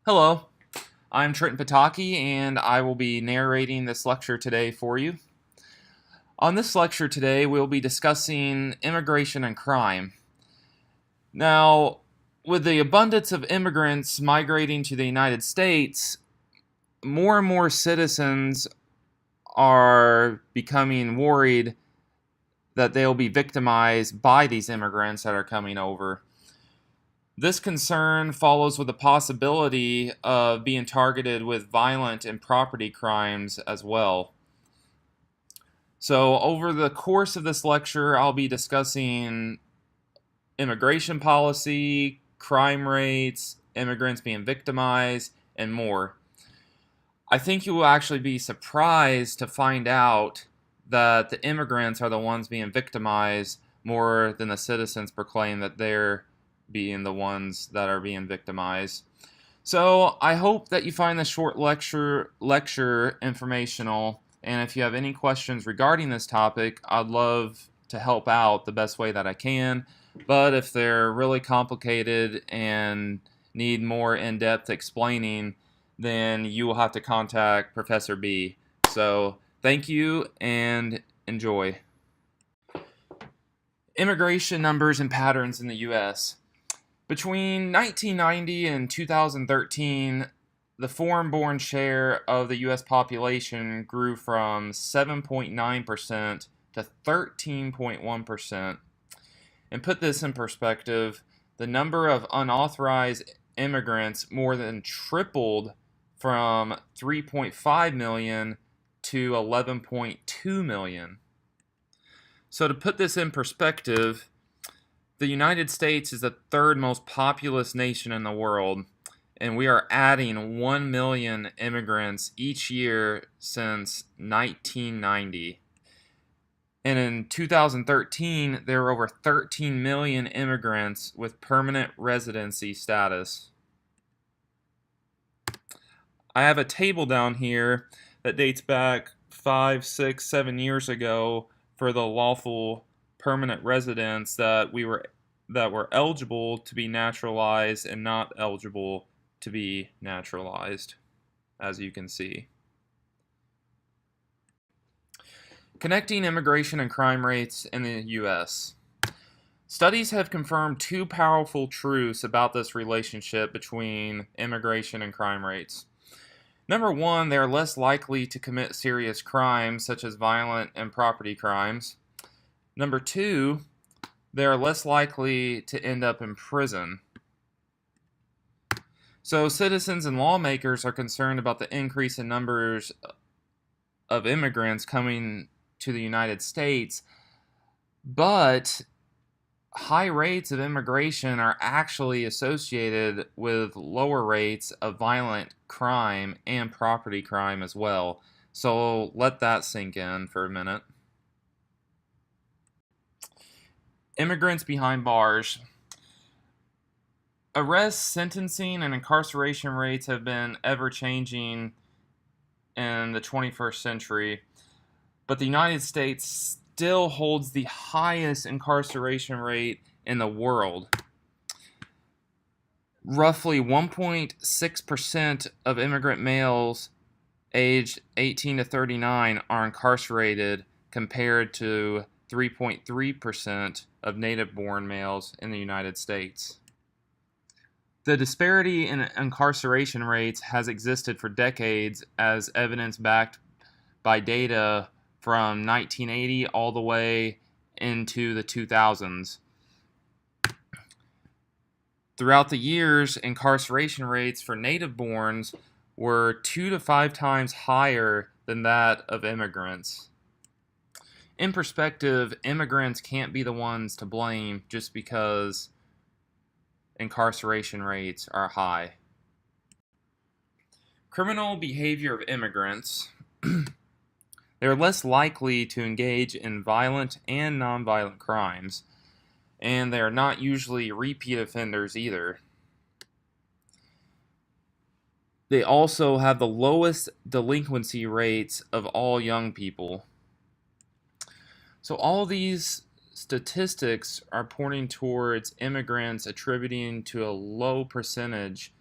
Hello, I'm Trenton Pataki, and I will be narrating this lecture today for you. On this lecture today, we'll be discussing immigration and crime. Now, with the abundance of immigrants migrating to the United States, more and more citizens are becoming worried that they'll be victimized by these immigrants that are coming over. This concern follows with the possibility of being targeted with violent and property crimes as well. So, over the course of this lecture, I'll be discussing immigration policy, crime rates, immigrants being victimized, and more. I think you will actually be surprised to find out that the immigrants are the ones being victimized more than the citizens proclaim that they're being the ones that are being victimized. So I hope that you find this short lecture informational, and if you have any questions regarding this topic, I'd love to help out the best way that I can. But if they're really complicated and need more in-depth explaining, then you will have to contact Professor B. So thank you and enjoy. Immigration numbers and patterns in the U.S. Between 1990 and 2013, the foreign-born share of the U.S. population grew from 7.9% to 13.1%. And put this in perspective, the number of unauthorized immigrants more than tripled from 3.5 million to 11.2 million. So to put this in perspective, the United States is the third most populous nation in the world, and we are adding 1 million immigrants each year since 1990. And in 2013, there were over 13 million immigrants with permanent residency status. I have a table down here that dates back 5, 6, 7 years ago for the lawful permanent residents that were eligible to be naturalized and not eligible to be naturalized, as you can see. Connecting immigration and crime rates in the U.S. Studies have confirmed two powerful truths about this relationship between immigration and crime rates. Number one, they are less likely to commit serious crimes such as violent and property crimes. Number two, they are less likely to end up in prison. So citizens and lawmakers are concerned about the increase in numbers of immigrants coming to the United States, but high rates of immigration are actually associated with lower rates of violent crime and property crime as well. So let that sink in for a minute. Immigrants behind bars. Arrest, sentencing, and incarceration rates have been ever-changing in the 21st century, but the United States still holds the highest incarceration rate in the world. Roughly 1.6% of immigrant males aged 18 to 39 are incarcerated compared to 3.3% of native-born males in the United States. The disparity in incarceration rates has existed for decades as evidence backed by data from 1980 all the way into the 2000s. Throughout the years, incarceration rates for native-borns were 2 to 5 times higher than that of immigrants. In perspective, immigrants can't be the ones to blame just because incarceration rates are high. Criminal behavior of immigrants. They're less likely to engage in violent and nonviolent crimes, and they are not usually repeat offenders either. They also have the lowest delinquency rates of all young people. So all these statistics are pointing towards immigrants attributing to a low percentage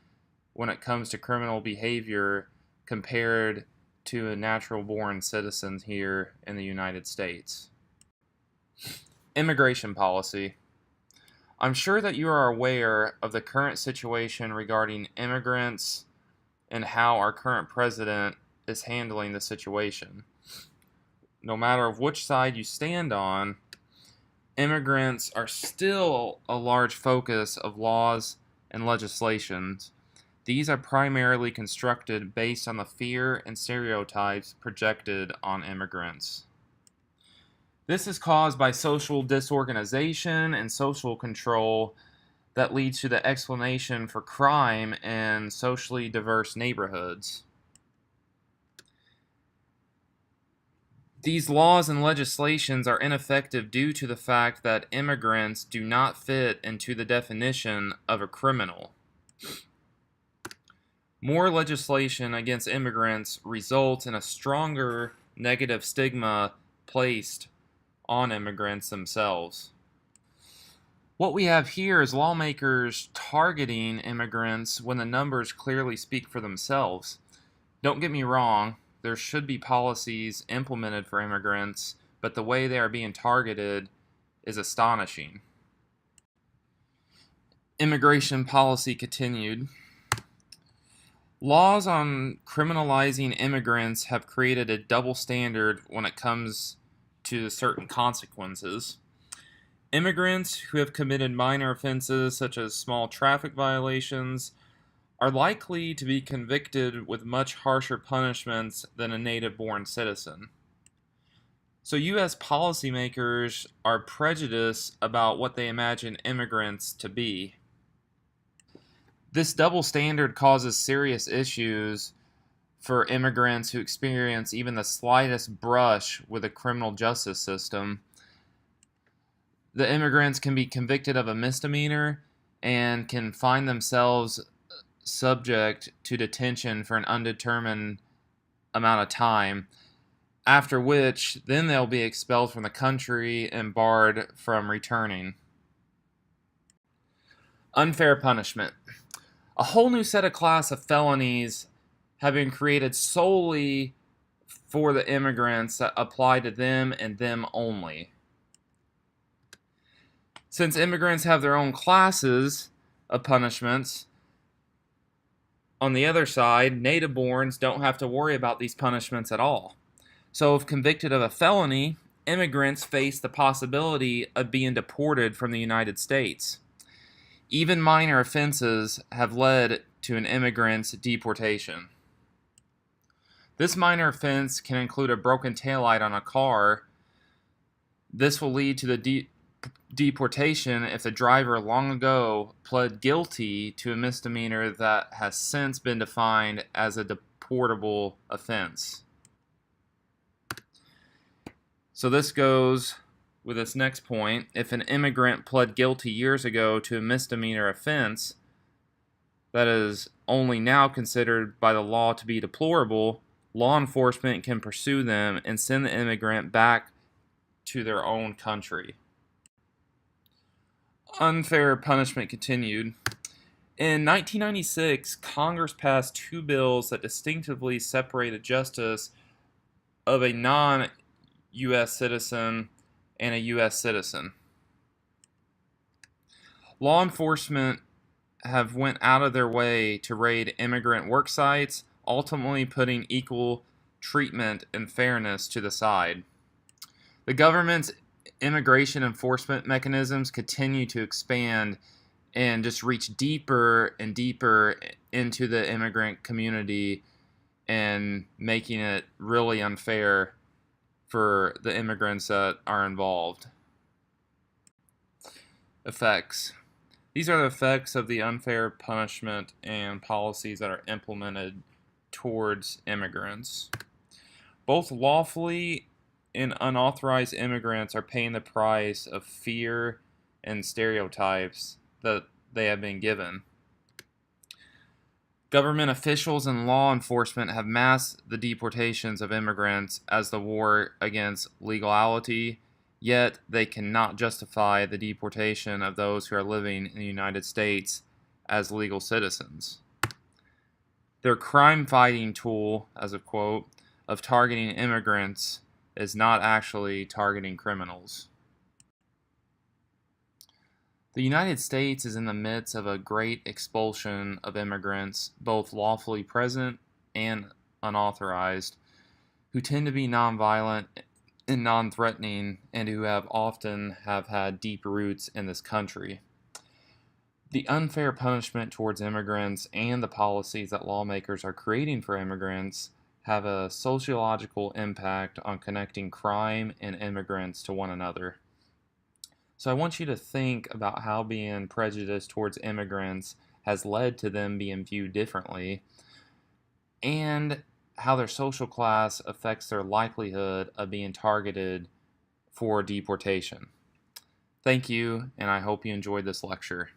when it comes to criminal behavior compared to natural-born citizens here in the United States. Immigration policy. I'm sure that you are aware of the current situation regarding immigrants and how our current president is handling the situation. No matter which side you stand on, immigrants are still a large focus of laws and legislations. These are primarily constructed based on the fear and stereotypes projected on immigrants. This is caused by social disorganization and social control that leads to the explanation for crime in socially diverse neighborhoods. These laws and legislations are ineffective due to the fact that immigrants do not fit into the definition of a criminal. More legislation against immigrants results in a stronger negative stigma placed on immigrants themselves. What we have here is lawmakers targeting immigrants when the numbers clearly speak for themselves. Don't get me wrong, there should be policies implemented for immigrants, but the way they are being targeted is astonishing. Immigration policy continued. Laws on criminalizing immigrants have created a double standard when it comes to certain consequences. Immigrants who have committed minor offenses such as small traffic violations are likely to be convicted with much harsher punishments than a native-born citizen. So U.S. policymakers are prejudiced about what they imagine immigrants to be. This double standard causes serious issues for immigrants who experience even the slightest brush with the criminal justice system. The immigrants can be convicted of a misdemeanor and can find themselves subject to detention for an undetermined amount of time, after which then they'll be expelled from the country and barred from returning. Unfair punishment. A whole new set of class of felonies have been created solely for the immigrants that apply to them and them only. Since immigrants have their own classes of punishments, on the other side, native-borns don't have to worry about these punishments at all. So if convicted of a felony, immigrants face the possibility of being deported from the United States. Even minor offenses have led to an immigrant's deportation. This minor offense can include a broken taillight on a car. This will lead to the deportation if the driver long ago pled guilty to a misdemeanor that has since been defined as a deportable offense. So this goes with this next point. If an immigrant pled guilty years ago to a misdemeanor offense that is only now considered by the law to be deplorable, law enforcement can pursue them and send the immigrant back to their own country. Unfair punishment continued. In 1996, Congress passed two bills that distinctively separated justice of a non-U.S. citizen and a U.S. citizen. Law enforcement have went out of their way to raid immigrant work sites, ultimately putting equal treatment and fairness to the side. The government's immigration enforcement mechanisms continue to expand and just reach deeper and deeper into the immigrant community and making it really unfair for the immigrants that are involved. Effects. These are the effects of the unfair punishment and policies that are implemented towards immigrants. Both lawfully and unauthorized immigrants are paying the price of fear and stereotypes that they have been given. Government officials and law enforcement have masked the deportations of immigrants as the war against legality, yet they cannot justify the deportation of those who are living in the United States as legal citizens. Their crime-fighting tool, as a quote, of targeting immigrants is not actually targeting criminals. The United States is in the midst of a great expulsion of immigrants, both lawfully present and unauthorized, who tend to be nonviolent and non-threatening and who have often had deep roots in this country. The unfair punishment towards immigrants and the policies that lawmakers are creating for immigrants have a sociological impact on connecting crime and immigrants to one another. So I want you to think about how being prejudiced towards immigrants has led to them being viewed differently, and how their social class affects their likelihood of being targeted for deportation. Thank you, and I hope you enjoyed this lecture.